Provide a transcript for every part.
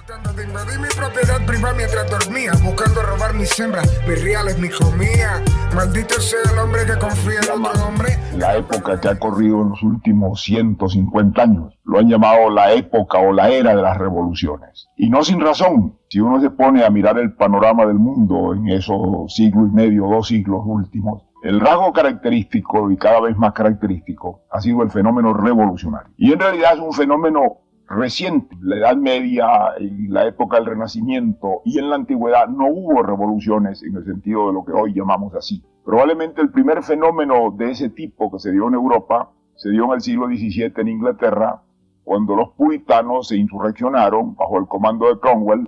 Tratando de invadir mi propiedad privada mientras dormía, buscando robar mis hembras, mis reales, mi comida. Maldito sea el hombre que confía en otro hombre. La época que ha corrido en los últimos 150 años. Lo han llamado la época o la era de las revoluciones. Y no sin razón. Si uno se pone a mirar el panorama del mundo en esos siglo y medio, 2 siglos últimos, el rasgo característico y cada vez más característico ha sido el fenómeno revolucionario. Y en realidad es un fenómeno reciente. En la Edad Media, en la época del Renacimiento y en la Antigüedad no hubo revoluciones en el sentido de lo que hoy llamamos así. Probablemente el primer fenómeno de ese tipo que se dio en Europa se dio en el siglo XVII en Inglaterra, cuando los puritanos se insurreccionaron bajo el comando de Cromwell,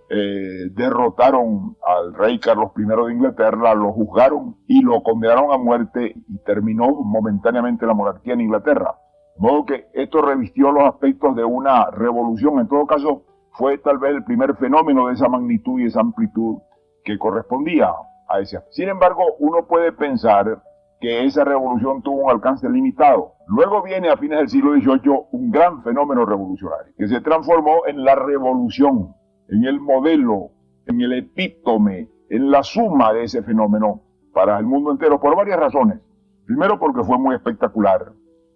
derrotaron al rey Carlos I de Inglaterra, lo juzgaron y lo condenaron a muerte y terminó momentáneamente la monarquía en Inglaterra. De modo que esto revistió los aspectos de una revolución. En todo caso, fue tal vez el primer fenómeno de esa magnitud y esa amplitud que correspondía a ese. Sin embargo, uno puede pensar que esa revolución tuvo un alcance limitado. Luego viene a fines del siglo XVIII un gran fenómeno revolucionario, que se transformó en la revolución, en el modelo, en el epítome, en la suma de ese fenómeno para el mundo entero, por varias razones. Primero, porque fue muy espectacular.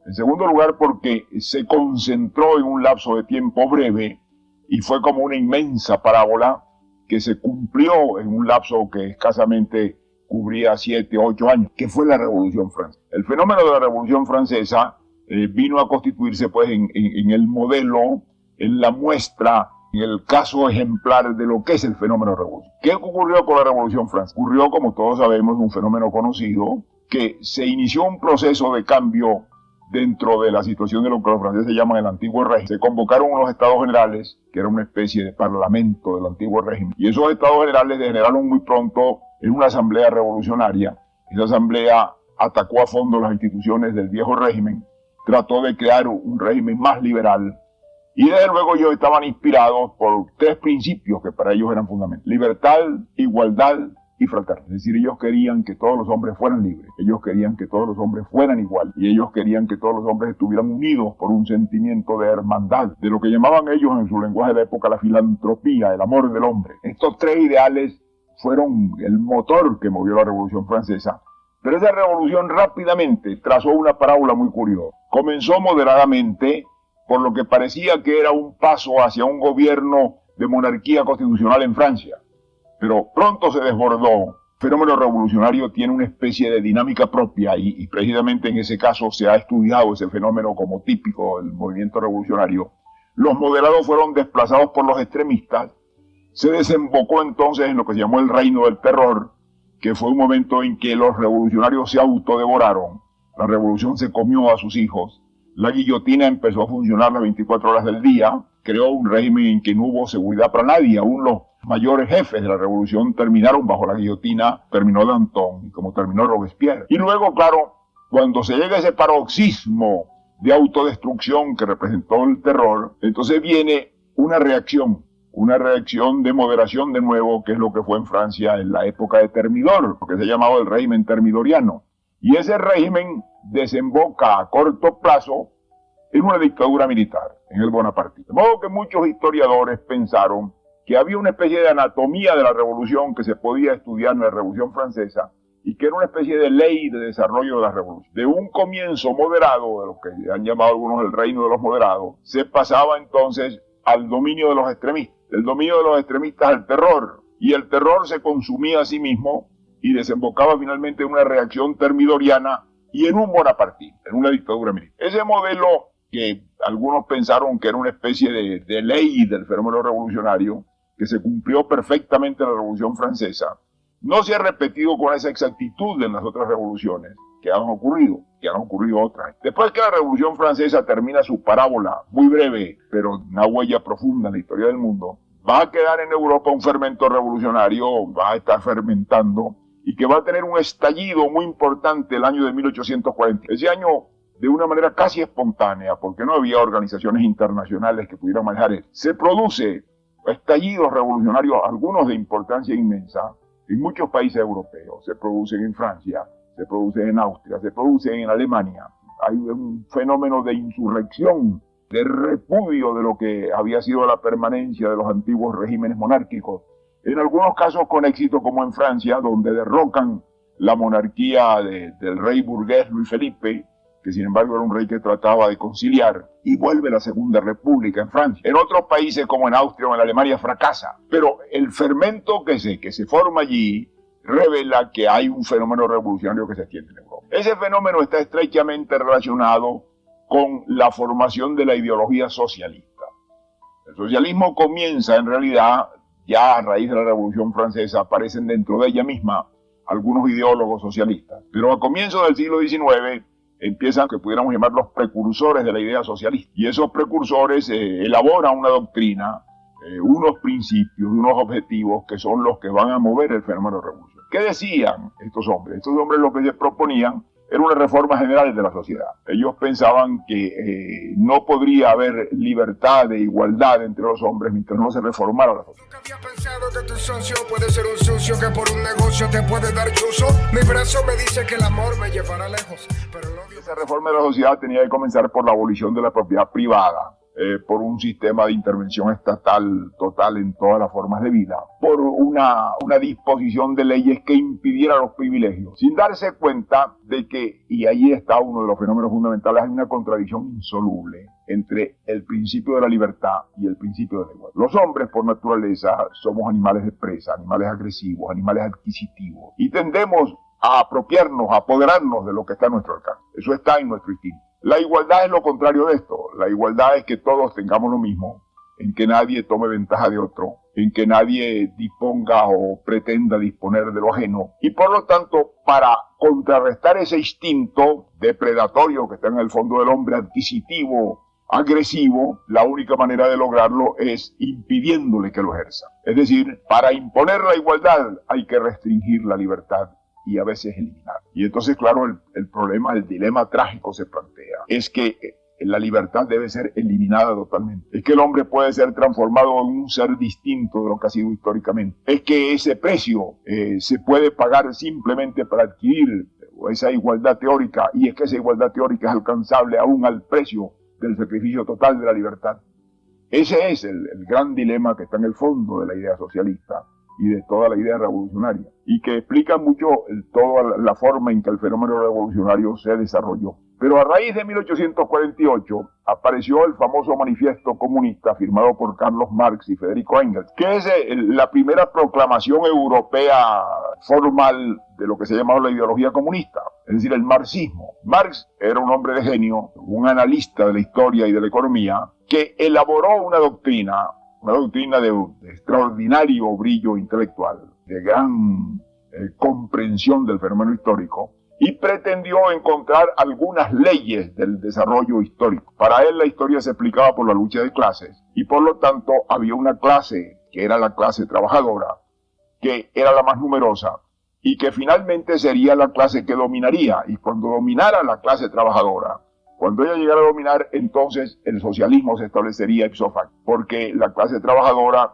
En segundo lugar, porque se concentró en un lapso de tiempo breve y fue como una inmensa parábola que se cumplió en un lapso que escasamente cubría 7, 8 años, que fue la Revolución Francesa. El fenómeno de la Revolución Francesa vino a constituirse pues en el modelo, en la muestra, en el caso ejemplar de lo que es el fenómeno revolucionario. ¿Qué ocurrió con la Revolución Francesa? Ocurrió, como todos sabemos, un fenómeno conocido, que se inició un proceso de cambio dentro de la situación de lo que los franceses llaman el antiguo régimen. Se convocaron unos estados generales, que era una especie de parlamento del antiguo régimen, y esos estados generales degeneraron muy pronto en una asamblea revolucionaria. Esa asamblea atacó a fondo las instituciones del viejo régimen, trató de crear un régimen más liberal, y desde luego ellos estaban inspirados por 3 principios que para ellos eran fundamentales: libertad, igualdad y fraternidad. Es decir, ellos querían que todos los hombres fueran libres, ellos querían que todos los hombres fueran iguales, y ellos querían que todos los hombres estuvieran unidos por un sentimiento de hermandad, de lo que llamaban ellos en su lenguaje de la época la filantropía, el amor del hombre. Estos 3 ideales fueron el motor que movió la Revolución Francesa, pero esa revolución rápidamente trazó una parábola muy curiosa. Comenzó moderadamente, por lo que parecía que era un paso hacia un gobierno de monarquía constitucional en Francia, pero pronto se desbordó. El fenómeno revolucionario tiene una especie de dinámica propia y precisamente en ese caso se ha estudiado ese fenómeno como típico del movimiento revolucionario. Los moderados fueron desplazados por los extremistas. Se desembocó entonces en lo que se llamó el reino del terror, que fue un momento en que los revolucionarios se autodevoraron. La revolución se comió a sus hijos. La guillotina empezó a funcionar las 24 horas del día. Creó un régimen en que no hubo seguridad para nadie. Aún los mayores jefes de la revolución terminaron bajo la guillotina. Terminó Danton y como terminó Robespierre. Y luego, claro, cuando se llega a ese paroxismo de autodestrucción que representó el terror, entonces viene una reacción de moderación de nuevo, que es lo que fue en Francia en la época de Thermidor, lo que se llamaba el régimen termidoriano. Y ese régimen desemboca a corto plazo en una dictadura militar, en el bonapartismo. De modo que muchos historiadores pensaron que había una especie de anatomía de la revolución que se podía estudiar en la Revolución Francesa y que era una especie de ley de desarrollo de la revolución. De un comienzo moderado, de lo que han llamado algunos el reino de los moderados, se pasaba entonces al dominio de los extremistas, del dominio de los extremistas al terror, y el terror se consumía a sí mismo y desembocaba finalmente en una reacción termidoriana y en un bonapartismo, en una dictadura militar. Ese modelo, que algunos pensaron que era una especie de ley del fenómeno revolucionario, que se cumplió perfectamente en la Revolución Francesa, no se ha repetido con esa exactitud en las otras revoluciones que han ocurrido otras. Después que la Revolución Francesa termina su parábola, muy breve, pero una huella profunda en la historia del mundo, va a quedar en Europa un fermento revolucionario, va a estar fermentando, y que va a tener un estallido muy importante el año de 1840. Ese año, de una manera casi espontánea, porque no había organizaciones internacionales que pudieran manejar eso, se produce estallidos revolucionarios, algunos de importancia inmensa, en muchos países europeos. Se producen en Francia, se producen en Austria, se producen en Alemania. Hay un fenómeno de insurrección de repudio de lo que había sido la permanencia de los antiguos regímenes monárquicos, en algunos casos con éxito, como en Francia, donde derrocan la monarquía del rey burgués Luis Felipe, que sin embargo era un rey que trataba de conciliar, y vuelve la Segunda República en Francia. En otros países como en Austria o en Alemania fracasa, pero el fermento que se forma allí revela que hay un fenómeno revolucionario que se extiende en Europa. Ese fenómeno está estrechamente relacionado con la formación de la ideología socialista. El socialismo comienza en realidad, ya a raíz de la Revolución Francesa, aparecen dentro de ella misma algunos ideólogos socialistas, pero a comienzos del siglo XIX empiezan, que pudiéramos llamar, los precursores de la idea socialista. Y esos precursores elaboran una doctrina, unos principios, unos objetivos que son los que van a mover el fenómeno revolucionario. ¿Qué decían estos hombres? Estos hombres lo que se proponían era una reforma general de la sociedad. Ellos pensaban que no podría haber libertad e igualdad entre los hombres mientras no se reformara la sociedad. Nunca había pensado que tu socio puede ser un sucio que por un negocio te puede dar chuzo. Mi brazo me dice que el amor me llevará lejos, pero el odio... Esa reforma de la sociedad tenía que comenzar por la abolición de la propiedad privada, por un sistema de intervención estatal total en todas las formas de vida, por una disposición de leyes que impidiera los privilegios, sin darse cuenta de que, y ahí está uno de los fenómenos fundamentales, hay una contradicción insoluble entre el principio de la libertad y el principio de la igualdad. Los hombres, por naturaleza, somos animales de presa, animales agresivos, animales adquisitivos, y tendemos a apropiarnos, a apoderarnos de lo que está a nuestro alcance. Eso está en nuestro instinto. La igualdad es lo contrario de esto. La igualdad es que todos tengamos lo mismo, en que nadie tome ventaja de otro, en que nadie disponga o pretenda disponer de lo ajeno. Y por lo tanto, para contrarrestar ese instinto depredatorio que está en el fondo del hombre, adquisitivo, agresivo, la única manera de lograrlo es impidiéndole que lo ejerza. Es decir, para imponer la igualdad hay que restringir la libertad y a veces eliminar. Y entonces, claro, el problema, el dilema trágico se plantea. Es que la libertad debe ser eliminada totalmente. Es que el hombre puede ser transformado en un ser distinto de lo que ha sido históricamente. Es que ese precio se puede pagar simplemente para adquirir esa igualdad teórica, y es que esa igualdad teórica es alcanzable aún al precio del sacrificio total de la libertad. Ese es el gran dilema que está en el fondo de la idea socialista y de toda la idea revolucionaria, y que explica mucho toda la forma en que el fenómeno revolucionario se desarrolló. Pero a raíz de 1848 apareció el famoso manifiesto comunista firmado por Carlos Marx y Federico Engels, que es la primera proclamación europea formal de lo que se llamaba la ideología comunista, es decir, el marxismo. Marx era un hombre de genio, un analista de la historia y de la economía, que elaboró una doctrina de extraordinario brillo intelectual, de gran comprensión del fenómeno histórico, y pretendió encontrar algunas leyes del desarrollo histórico. Para él la historia se explicaba por la lucha de clases, y por lo tanto había una clase, que era la clase trabajadora, que era la más numerosa, y que finalmente sería la clase que dominaría, y cuando dominara la clase trabajadora, cuando ella llegara a dominar, entonces el socialismo se establecería ipso facto, porque la clase trabajadora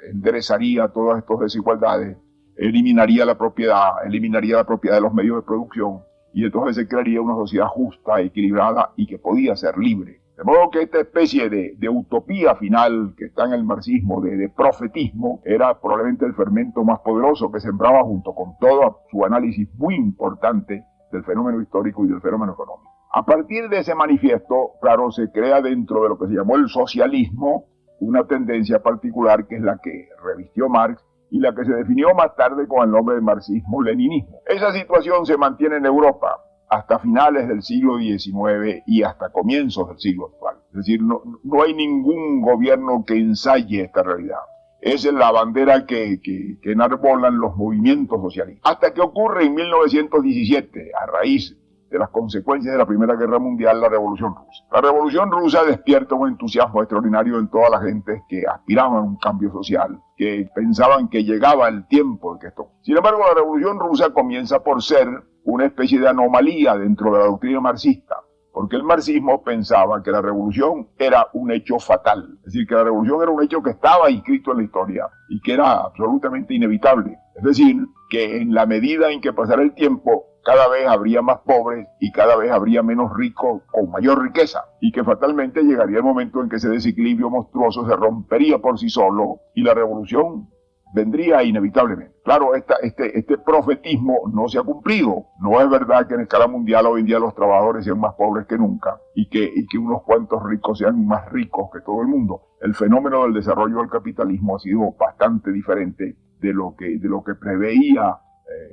enderezaría todas estas desigualdades, eliminaría la propiedad de los medios de producción, y entonces se crearía una sociedad justa, equilibrada y que podía ser libre. De modo que esta especie de utopía final que está en el marxismo, de profetismo, era probablemente el fermento más poderoso que sembraba junto con todo su análisis muy importante del fenómeno histórico y del fenómeno económico. A partir de ese manifiesto, claro, se crea dentro de lo que se llamó el socialismo una tendencia particular que es la que revistió Marx y la que se definió más tarde con el nombre de marxismo-leninismo. Esa situación se mantiene en Europa hasta finales del siglo XIX y hasta comienzos del siglo actual. Es decir, no hay ningún gobierno que ensaye esta realidad. Esa es la bandera que enarbolan los movimientos socialistas. Hasta que ocurre en 1917, a raíz de las consecuencias de la Primera Guerra Mundial, la Revolución Rusa. La Revolución Rusa despierta un entusiasmo extraordinario en todas las gentes que aspiraban a un cambio social, que pensaban que llegaba el tiempo de que esto. Sin embargo, la Revolución Rusa comienza por ser una especie de anomalía dentro de la doctrina marxista, porque el marxismo pensaba que la revolución era un hecho fatal, es decir, que la revolución era un hecho que estaba inscrito en la historia y que era absolutamente inevitable. Es decir, que en la medida en que pasara el tiempo, cada vez habría más pobres y cada vez habría menos ricos con mayor riqueza, y que fatalmente llegaría el momento en que ese desequilibrio monstruoso se rompería por sí solo y la revolución vendría inevitablemente. Claro, este profetismo no se ha cumplido. No es verdad que en escala mundial hoy en día los trabajadores sean más pobres que nunca y que unos cuantos ricos sean más ricos que todo el mundo. El fenómeno del desarrollo del capitalismo ha sido bastante diferente de lo que preveía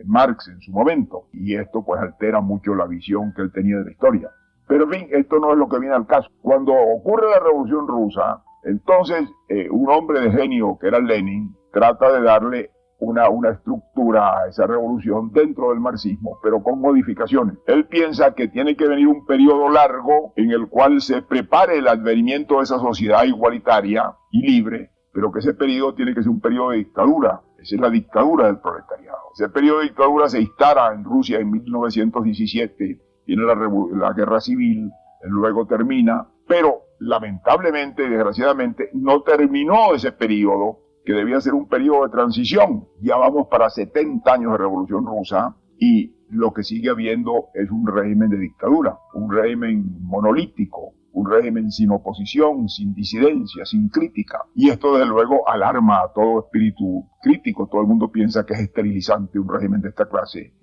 Marx en su momento, y esto pues altera mucho la visión que él tenía de la historia. Pero en fin, esto no es lo que viene al caso. Cuando ocurre la Revolución Rusa, entonces un hombre de genio que era Lenin trata de darle una estructura a esa revolución dentro del marxismo, pero con modificaciones. Él piensa que tiene que venir un periodo largo en el cual se prepare el advenimiento de esa sociedad igualitaria y libre, pero que ese periodo tiene que ser un periodo de dictadura. Esa es la dictadura del proletariado. Ese periodo de dictadura se instala en Rusia en 1917, tiene la guerra civil, luego termina, pero lamentablemente y desgraciadamente no terminó ese periodo, que debía ser un periodo de transición. Ya vamos para 70 años de Revolución Rusa y lo que sigue habiendo es un régimen de dictadura, un régimen monolítico, un régimen sin oposición, sin disidencia, sin crítica. Y esto desde luego alarma a todo espíritu crítico. Todo el mundo piensa que es esterilizante un régimen de esta clase,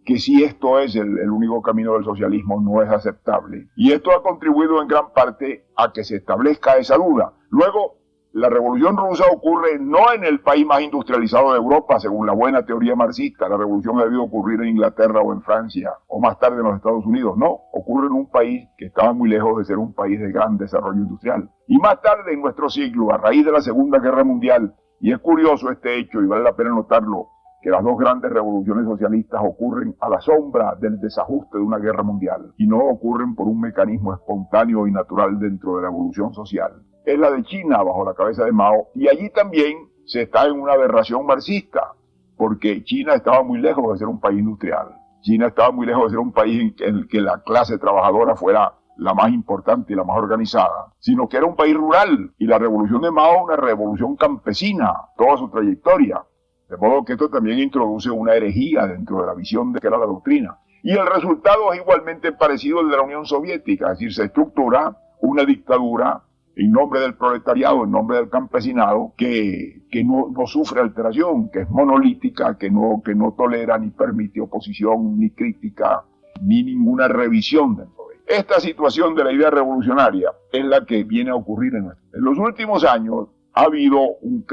que si esto es el único camino del socialismo no es aceptable. Y esto ha contribuido en gran parte a que se establezca esa duda. Luego, la Revolución Rusa ocurre no en el país más industrializado de Europa, según la buena teoría marxista. La revolución ha debido ocurrir en Inglaterra o en Francia, o más tarde en los Estados Unidos. No, ocurre en un país que estaba muy lejos de ser un país de gran desarrollo industrial. Y más tarde en nuestro siglo, a raíz de la Segunda Guerra Mundial, y es curioso este hecho y vale la pena notarlo, que las dos grandes revoluciones socialistas ocurren a la sombra del desajuste de una guerra mundial y no ocurren por un mecanismo espontáneo y natural dentro de la evolución social. Es la de China bajo la cabeza de Mao, y allí también se está en una aberración marxista, porque China estaba muy lejos de ser un país industrial. China estaba muy lejos de ser un país en el que la clase trabajadora fuera la más importante y la más organizada, sino que era un país rural, y la revolución de Mao una revolución campesina, toda su trayectoria. De modo que esto también introduce una herejía dentro de la visión de que era la doctrina. Y el resultado es igualmente parecido al de la Unión Soviética, es decir, se estructura una dictadura en nombre del proletariado, en nombre del campesinado, que no sufre alteración, que es monolítica, que no tolera ni permite oposición, ni crítica, ni ninguna revisión dentro de ella. Esta situación de la idea revolucionaria es la que viene a ocurrir en los últimos años. Ha habido una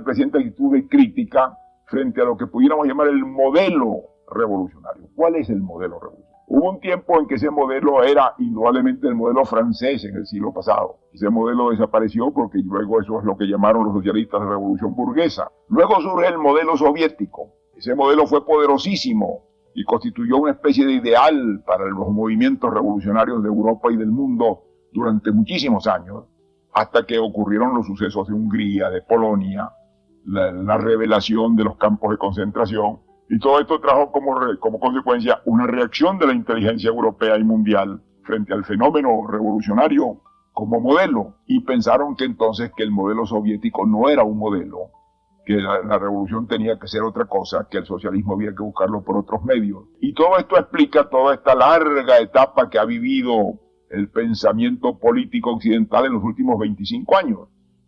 creciente actitud de crítica frente a lo que pudiéramos llamar el modelo revolucionario. ¿Cuál es el modelo revolucionario? Hubo un tiempo en que ese modelo era indudablemente el modelo francés en el siglo pasado. Ese modelo desapareció porque luego eso es lo que llamaron los socialistas la revolución burguesa. Luego surge el modelo soviético. Ese modelo fue poderosísimo y constituyó una especie de ideal para los movimientos revolucionarios de Europa y del mundo durante muchísimos años, hasta que ocurrieron los sucesos de Hungría, de Polonia, la revelación de los campos de concentración. Y todo esto trajo como consecuencia una reacción de la inteligencia europea y mundial frente al fenómeno revolucionario como modelo. Y pensaron que entonces que el modelo soviético no era un modelo, que la revolución tenía que ser otra cosa, que el socialismo había que buscarlo por otros medios. Y todo esto explica toda esta larga etapa que ha vivido el pensamiento político occidental en los últimos 25 años,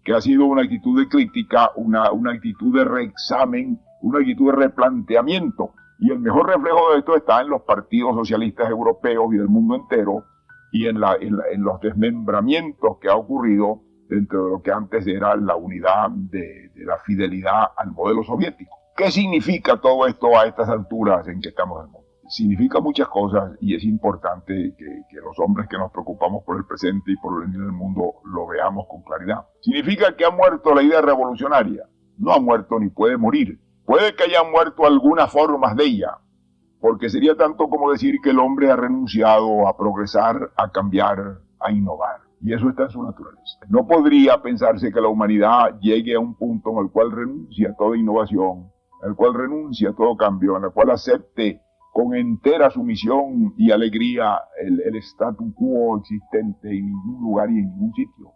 que ha sido una actitud de crítica, una actitud de reexamen, una actitud de replanteamiento. Y el mejor reflejo de esto está en los partidos socialistas europeos y del mundo entero, y en los desmembramientos que ha ocurrido dentro de lo que antes era la unidad de la fidelidad al modelo soviético. ¿Qué significa todo esto a estas alturas en que estamos en el mundo? Significa muchas cosas, y es importante que los hombres que nos preocupamos por el presente y por el venir del mundo lo veamos con claridad. Significa que ha muerto la idea revolucionaria. No ha muerto ni puede morir. Puede que hayan muerto algunas formas de ella, porque sería tanto como decir que el hombre ha renunciado a progresar, a cambiar, a innovar. Y eso está en su naturaleza. No podría pensarse que la humanidad llegue a un punto en el cual renuncia a toda innovación, en el cual renuncia a todo cambio, en el cual acepte con entera sumisión y alegría el statu quo existente en ningún lugar y en ningún sitio.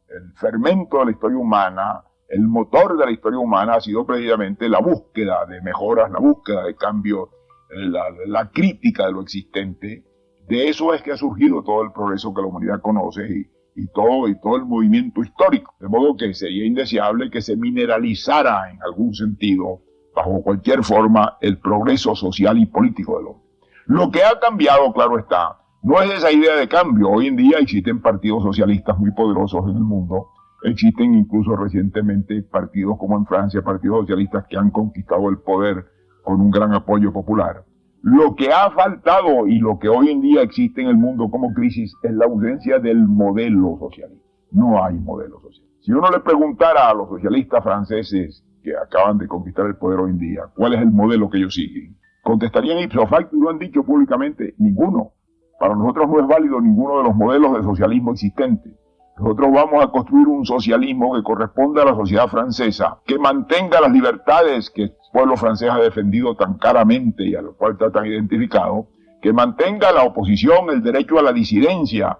El fermento de la historia humana, el motor de la historia humana ha sido precisamente la búsqueda de mejoras, la búsqueda de cambio, la crítica de lo existente. De eso es que ha surgido todo el progreso que la humanidad conoce y todo el movimiento histórico. De modo que sería indeseable que se mineralizara en algún sentido, bajo cualquier forma, el progreso social y político del hombre. Lo que ha cambiado, claro está, no es esa idea de cambio. Hoy en día existen partidos socialistas muy poderosos en el mundo. Existen incluso recientemente partidos como en Francia, partidos socialistas que han conquistado el poder con un gran apoyo popular. Lo que ha faltado y lo que hoy en día existe en el mundo como crisis es la ausencia del modelo socialista. No hay modelo social. Si uno le preguntara a los socialistas franceses que acaban de conquistar el poder hoy en día, ¿cuál es el modelo que ellos siguen? Contestarían ipso facto y lo han dicho públicamente, ninguno. Para nosotros no es válido ninguno de los modelos de socialismo existentes. Nosotros vamos a construir un socialismo que corresponda a la sociedad francesa, que mantenga las libertades que el pueblo francés ha defendido tan caramente y a lo cual está tan identificado, que mantenga la oposición, el derecho a la disidencia,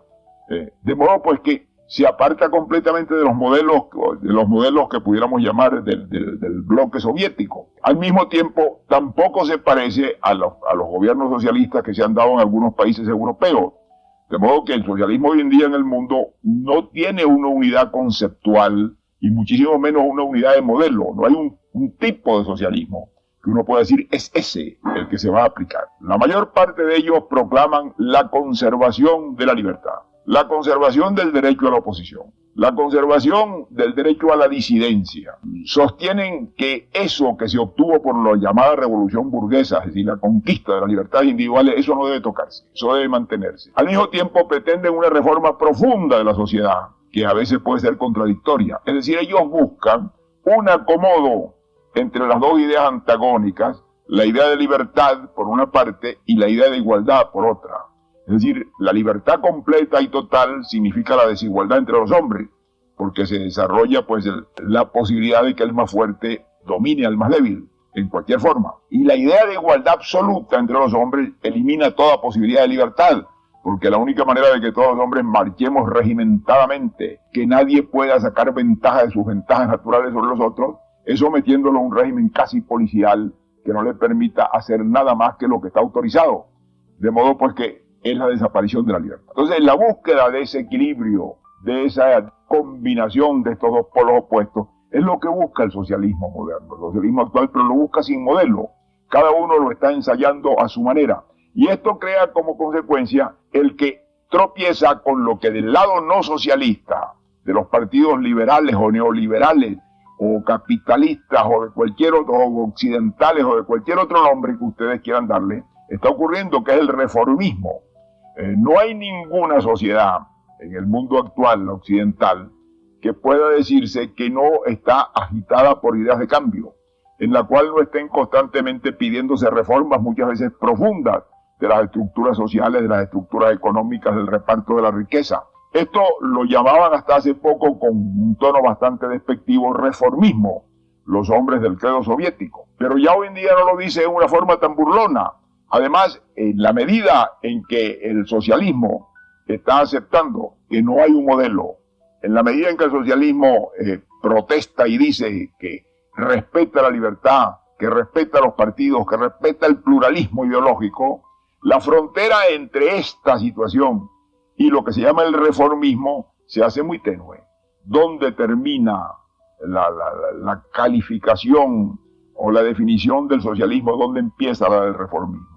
de modo pues que se aparta completamente de los modelos que pudiéramos llamar del bloque soviético. Al mismo tiempo, tampoco se parece a los gobiernos socialistas que se han dado en algunos países europeos. De modo que el socialismo hoy en día en el mundo no tiene una unidad conceptual y muchísimo menos una unidad de modelo. No hay un tipo de socialismo que uno pueda decir es ese el que se va a aplicar. La mayor parte de ellos proclaman la conservación de la libertad, la conservación del derecho a la oposición, la conservación del derecho a la disidencia. Sostienen que eso que se obtuvo por la llamada revolución burguesa, es decir, la conquista de las libertades individuales, eso no debe tocarse, eso debe mantenerse. Al mismo tiempo pretenden una reforma profunda de la sociedad, que a veces puede ser contradictoria. Es decir, ellos buscan un acomodo entre las dos ideas antagónicas, la idea de libertad por una parte y la idea de igualdad por otra. Es decir, la libertad completa y total significa la desigualdad entre los hombres, porque se desarrolla pues la posibilidad de que el más fuerte domine al más débil, en cualquier forma. Y la idea de igualdad absoluta entre los hombres elimina toda posibilidad de libertad, porque la única manera de que todos los hombres marchemos regimentadamente, que nadie pueda sacar ventaja de sus ventajas naturales sobre los otros, es sometiéndolo a un régimen casi policial que no le permita hacer nada más que lo que está autorizado. De modo pues que es la desaparición de la libertad. Entonces, la búsqueda de ese equilibrio, de esa combinación de estos dos polos opuestos, es lo que busca el socialismo moderno, el socialismo actual, pero lo busca sin modelo. Cada uno lo está ensayando a su manera. Y esto crea como consecuencia el que tropieza con lo que del lado no socialista, de los partidos liberales o neoliberales, o capitalistas, o de cualquier otro, o occidentales, o de cualquier otro nombre que ustedes quieran darle, está ocurriendo, que es el reformismo. No hay ninguna sociedad en el mundo actual occidental que pueda decirse que no está agitada por ideas de cambio, en la cual no estén constantemente pidiéndose reformas muchas veces profundas de las estructuras sociales, de las estructuras económicas, del reparto de la riqueza. Esto lo llamaban hasta hace poco con un tono bastante despectivo reformismo, los hombres del credo soviético. Pero ya hoy en día no lo dice de una forma tan burlona. Además, en la medida en que el socialismo está aceptando que no hay un modelo, en la medida en que el socialismo protesta y dice que respeta la libertad, que respeta los partidos, que respeta el pluralismo ideológico, la frontera entre esta situación y lo que se llama el reformismo se hace muy tenue. ¿Dónde termina la calificación o la definición del socialismo? ¿Dónde empieza la del reformismo?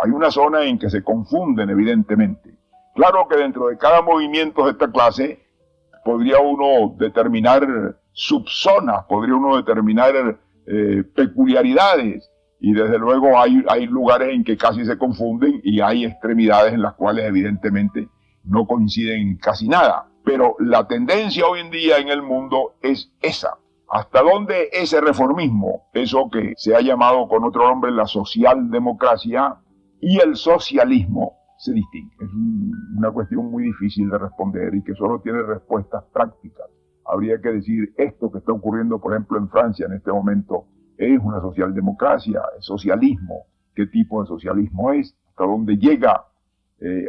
Hay una zona en que se confunden evidentemente. Claro que dentro de cada movimiento de esta clase podría uno determinar subzonas, podría uno determinar peculiaridades, y desde luego hay lugares en que casi se confunden y hay extremidades en las cuales evidentemente no coinciden casi nada. Pero la tendencia hoy en día en el mundo es esa. ¿Hasta dónde ese reformismo, eso que se ha llamado con otro nombre la socialdemocracia, y el socialismo se distingue? Es una cuestión muy difícil de responder y que solo tiene respuestas prácticas. Habría que decir, esto que está ocurriendo, por ejemplo, en Francia en este momento, es una socialdemocracia, es socialismo. ¿Qué tipo de socialismo es? ¿Hasta dónde llega?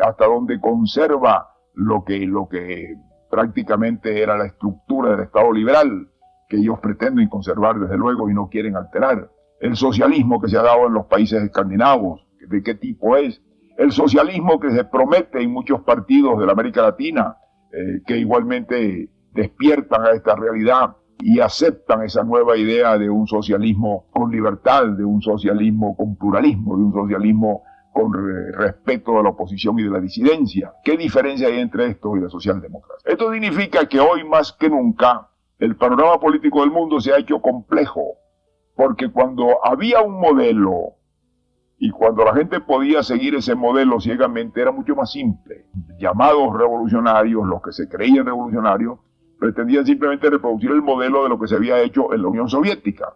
¿Hasta dónde conserva lo que prácticamente era la estructura del Estado liberal, que ellos pretenden conservar desde luego y no quieren alterar? el socialismo que se ha dado en los países escandinavos, de qué tipo es, el socialismo que se promete en muchos partidos de la América Latina, que igualmente despiertan a esta realidad y aceptan esa nueva idea de un socialismo con libertad, de un socialismo con pluralismo, de un socialismo con respeto de la oposición y de la disidencia. ¿Qué diferencia hay entre esto y la socialdemocracia? Esto significa que hoy más que nunca el panorama político del mundo se ha hecho complejo, porque cuando había un modelo y cuando la gente podía seguir ese modelo ciegamente era mucho más simple. Llamados revolucionarios, los que se creían revolucionarios, pretendían simplemente reproducir el modelo de lo que se había hecho en la Unión Soviética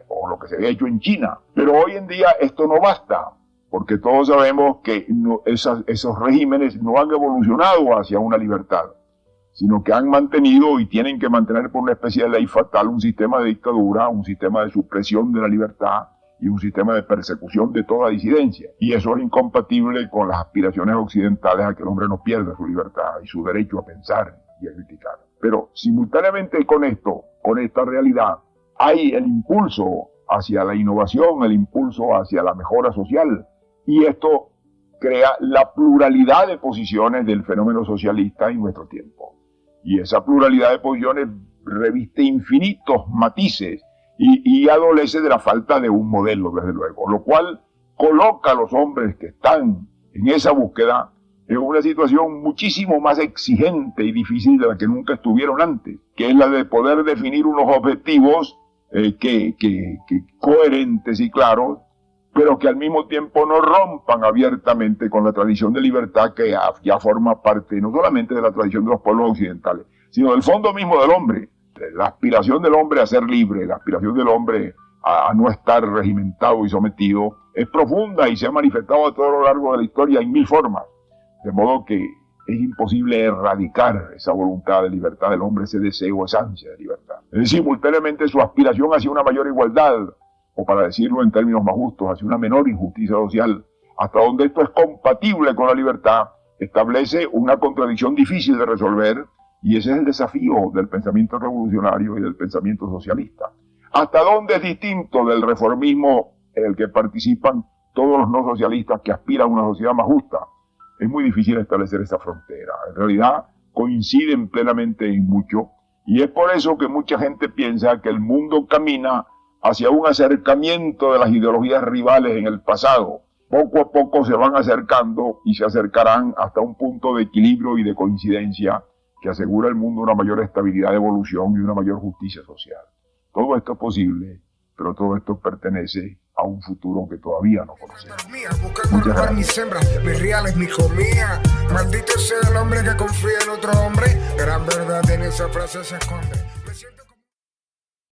o lo que se había hecho en China. Pero hoy en día esto no basta, porque todos sabemos que esos regímenes no han evolucionado hacia una libertad, sino que han mantenido y tienen que mantener por una especie de ley fatal un sistema de dictadura, un sistema de supresión de la libertad y un sistema de persecución de toda disidencia. Y eso es incompatible con las aspiraciones occidentales a que el hombre no pierda su libertad y su derecho a pensar y a criticar. Pero simultáneamente con esto, con esta realidad, hay el impulso hacia la innovación, el impulso hacia la mejora social, y esto crea la pluralidad de posiciones del fenómeno socialista en nuestro tiempo. Y esa pluralidad de posiciones reviste infinitos matices y adolece de la falta de un modelo, desde luego, lo cual coloca a los hombres que están en esa búsqueda en una situación muchísimo más exigente y difícil de la que nunca estuvieron antes, que es la de poder definir unos objetivos coherentes y claros, pero que al mismo tiempo no rompan abiertamente con la tradición de libertad que ya forma parte no solamente de la tradición de los pueblos occidentales, sino del fondo mismo del hombre. La aspiración del hombre a ser libre, la aspiración del hombre a no estar regimentado y sometido, es profunda y se ha manifestado a todo lo largo de la historia en mil formas. De modo que es imposible erradicar esa voluntad de libertad del hombre, ese deseo, esa ansia de libertad. Es simultáneamente su aspiración hacia una mayor igualdad, o para decirlo en términos más justos, hacia una menor injusticia social. Hasta donde esto es compatible con la libertad, establece una contradicción difícil de resolver, y ese es el desafío del pensamiento revolucionario y del pensamiento socialista. Hasta dónde es distinto del reformismo en el que participan todos los no socialistas que aspiran a una sociedad más justa. Es muy difícil establecer esa frontera. En realidad coinciden plenamente en mucho, y es por eso que mucha gente piensa que el mundo camina hacia un acercamiento de las ideologías rivales en el pasado. Poco a poco se van acercando y se acercarán hasta un punto de equilibrio y de coincidencia que asegura al mundo una mayor estabilidad de evolución y una mayor justicia social. Todo esto es posible, pero todo esto pertenece a un futuro que todavía no conocemos. Buscando robar mis hembras, mis reales, mi comida. Maldito sea el hombre que confía en otro hombre. Gran verdad en esa frase se esconde.